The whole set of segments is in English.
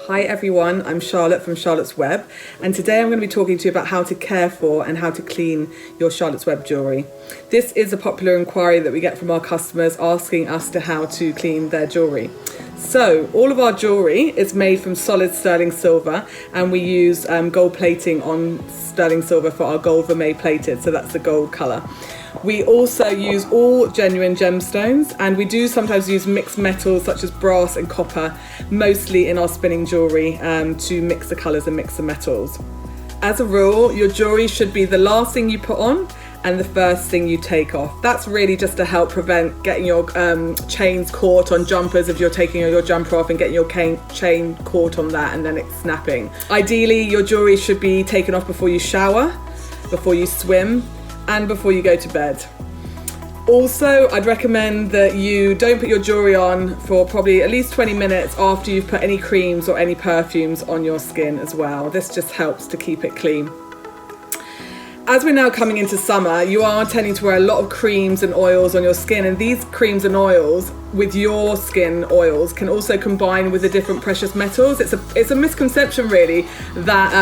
Hi everyone, I'm Charlotte from Charlotte's Web, and today I'm going to be talking to you about how to care for and how to clean your Charlotte's Web jewellery. This is a popular inquiry that we get from our customers asking us to how to clean their jewellery. So all of our jewellery is made from solid sterling silver, and we use gold plating on sterling silver for our gold vermeil plated, so that's the gold colour. We also use all genuine gemstones, and we do sometimes use mixed metals such as brass and copper, mostly in our spinning jewellery, to mix the colours and mix the metals. As a rule, your jewellery should be the last thing you put on and the first thing you take off. That's really just to help prevent getting your chains caught on jumpers if you're taking your jumper off and getting your chain caught on that and then it's snapping. Ideally, your jewellery should be taken off before you shower, before you swim, and before you go to bed. Also, I'd recommend that you don't put your jewellery on for probably at least 20 minutes after you've put any creams or any perfumes on your skin as well. This just helps to keep it clean. As we're now coming into summer, you are tending to wear a lot of creams and oils on your skin, and these creams and oils with your skin oils can also combine with the different precious metals. It's a misconception really that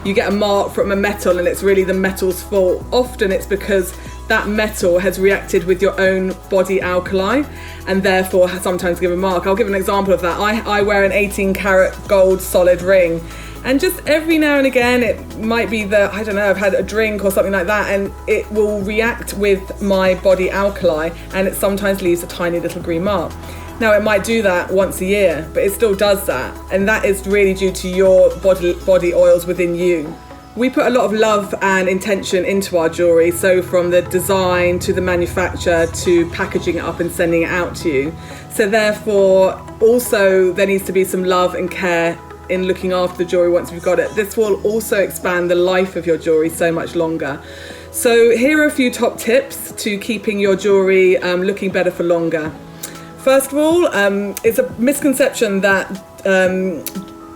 you get a mark from a metal and it's really the metal's fault. Often it's because that metal has reacted with your own body alkali and therefore has sometimes give a mark. I'll give an example of that. I wear an 18 karat gold solid ring, and just every now and again it might be that, I don't know, I've had a drink or something like that and it will react with my body alkali and it sometimes leaves a tiny little green mark. Now it might do that once a year, but it still does that, and that is really due to your body oils within you. We put a lot of love and intention into our jewellery, so from the design to the manufacture to packaging it up and sending it out to you. So therefore also there needs to be some love and care in looking after the jewellery once we've got it. This will also expand the life of your jewellery so much longer. So here are a few top tips to keeping your jewellery looking better for longer. First of all, it's a misconception that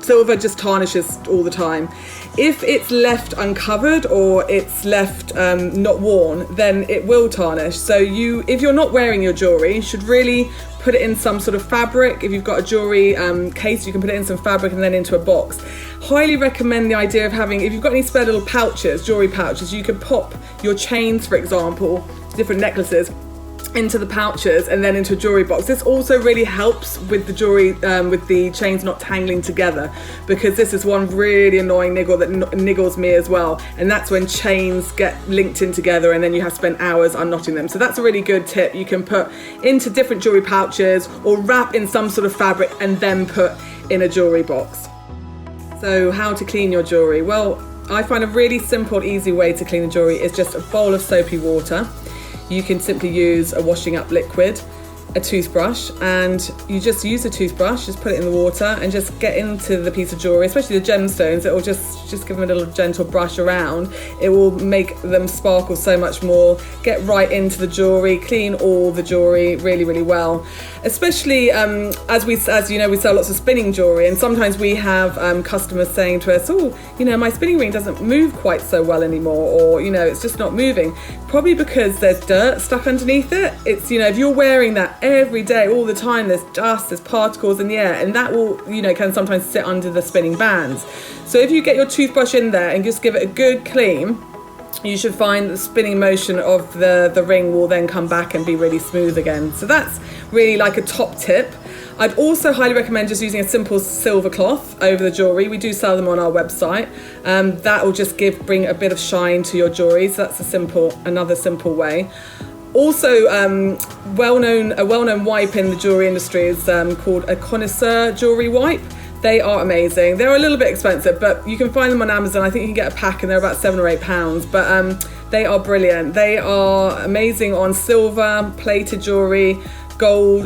silver just tarnishes all the time. If it's left uncovered or it's left not worn, then it will tarnish. So if you're not wearing your jewellery, you should really put it in some sort of fabric. If you've got a jewellery case, you can put it in some fabric and then into a box. Highly recommend the idea of having, if you've got any spare little pouches, jewellery pouches, you can pop your chains, for example, different necklaces, into the pouches and then into a jewellery box. This also really helps with the jewellery, with the chains not tangling together, because this is one really annoying niggle that niggles me as well, and that's when chains get linked in together and then you have to spend hours unknotting them. So that's a really good tip. You can put into different jewellery pouches or wrap in some sort of fabric and then put in a jewellery box. So how to clean your jewellery? Well, I find a really simple, easy way to clean the jewellery is just a bowl of soapy water. You can simply use a washing up liquid, a toothbrush, and you just use a toothbrush, just put it in the water and just get into the piece of jewellery, especially the gemstones. It will just give them a little gentle brush around. It will make them sparkle so much more. Get right into the jewellery, clean all the jewellery really, really well. Especially as you know, we sell lots of spinning jewellery, and sometimes we have customers saying to us, oh, you know, my spinning ring doesn't move quite so well anymore, or, you know, it's just not moving. Probably because there's dirt stuck underneath it. It's, you know, if you're wearing that every day, all the time, there's dust, there's particles in the air, and that will, you know, can sometimes sit under the spinning bands. So if you get your toothbrush in there and just give it a good clean, you should find the spinning motion of the ring will then come back and be really smooth again. So that's really like a top tip. I'd also highly recommend just using a simple silver cloth over the jewellery. We do sell them on our website. That will just bring a bit of shine to your jewellery. So that's another simple way. Also, a well-known wipe in the jewellery industry is called a connoisseur jewellery wipe. They are amazing. They're a little bit expensive, but you can find them on Amazon. I think you can get a pack and they're about £7 or £8, but they are brilliant. They are amazing on silver, plated jewellery, gold,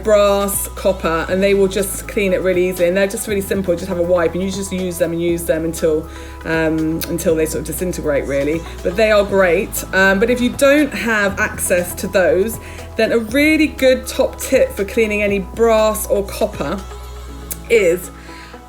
brass, copper, and they will just clean it really easily. And they're just really simple. Just have a wipe and you just use them until they sort of disintegrate really. But they are great. But if you don't have access to those, then a really good top tip for cleaning any brass or copper is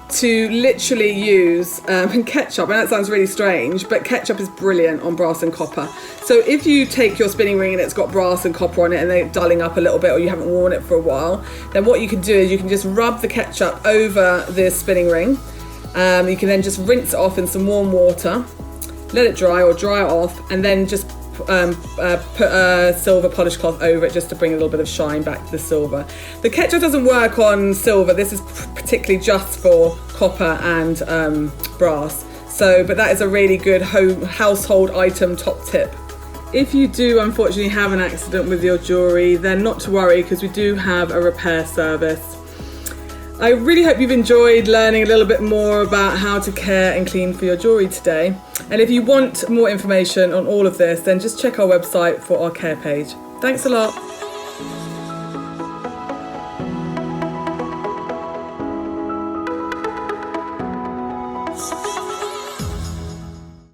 to literally use ketchup, and that sounds really strange, but ketchup is brilliant on brass and copper. So if you take your spinning ring and it's got brass and copper on it and they're dulling up a little bit, or you haven't worn it for a while, then what you can do is you can just rub the ketchup over the spinning ring. You can then just rinse it off in some warm water, let it dry or dry it off, and then just put a silver polish cloth over it just to bring a little bit of shine back to the silver. The ketchup doesn't work on silver. This is particularly just for copper and brass. But that is a really good household item top tip. If you do unfortunately have an accident with your jewellery, then not to worry, because we do have a repair service. I really hope you've enjoyed learning a little bit more about how to care and clean for your jewellery today. And if you want more information on all of this, then just check our website for our care page. Thanks a lot.